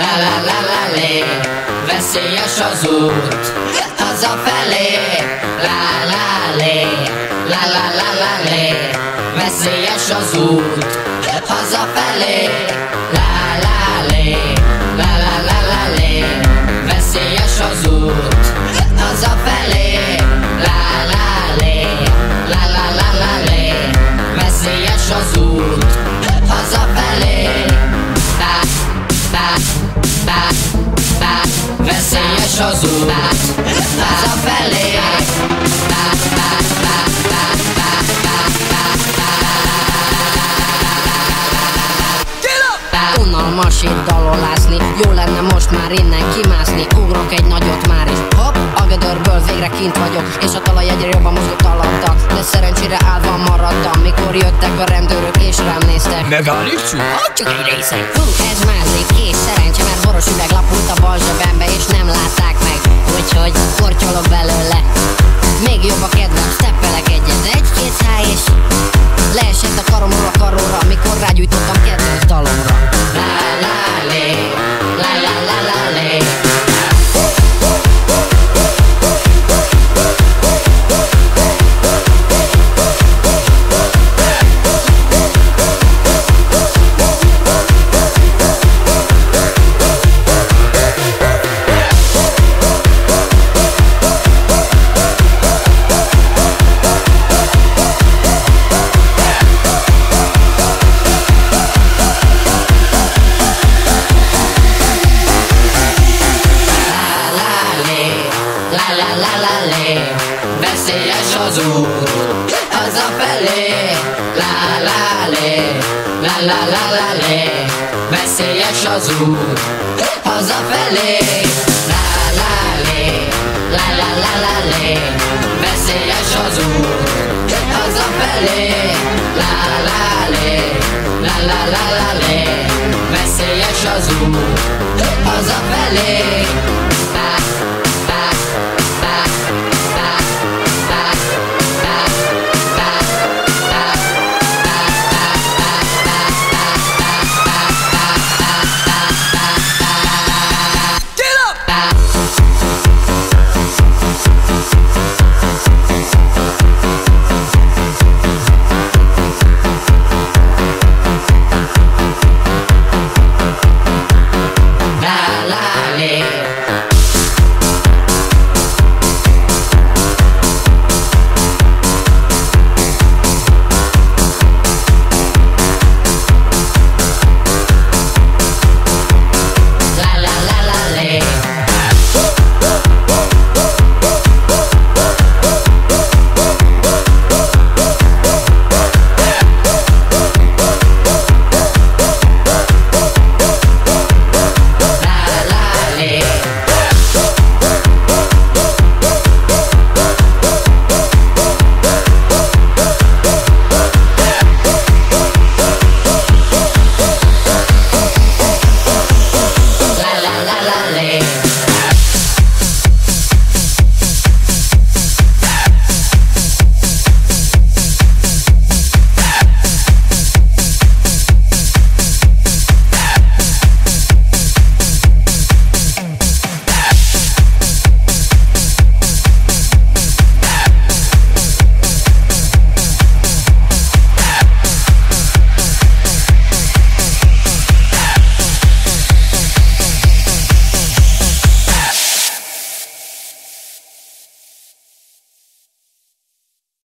la la la la lé, veszélyes az út, hazafelé, la la lé, la la la la lé, veszélyes az út, hazafelé, la la lé, la la la la lé, veszélyes az út, hazafelé, la la lé, la la la la lé, veszélyes az út, hazafelé, tá, tá, tá, tá, veszélyes az út, hazafelé, tá, tá, tá, tá, tá, tá, tá. Unalmas itt dalolászni, jó lenne most már innen kimászni. Ugrok egy nagyot már is, hopp, a gödörből végre kint vagyok, és a talaj egyre jobban mozgott alatta. De szerencsére állva maradtam, mikor jöttek a rendőrök és rám néztek. Megállítsuk? Csak egy része. Ez mászik, és szerencse, mert boros üveg lapult a bal zsebembe, és nem látták meg, úgyhogy kortyolok belőle. Még jobb a kedvem, steppelek egyet, egy-két száj, és leesett a karomról a karóra, mikor rágyújtottam kedvenc dalomra. La la lé, la la la la lé. La la la la lé, veszélyes az út, hazafelé, la la lé, la la la la lé, veszélyes az út, hazafelé, la la lé, la la la la lé, veszélyes az út, hazafelé, la la lé, la la la la lé, veszélyes az út, hazafelé.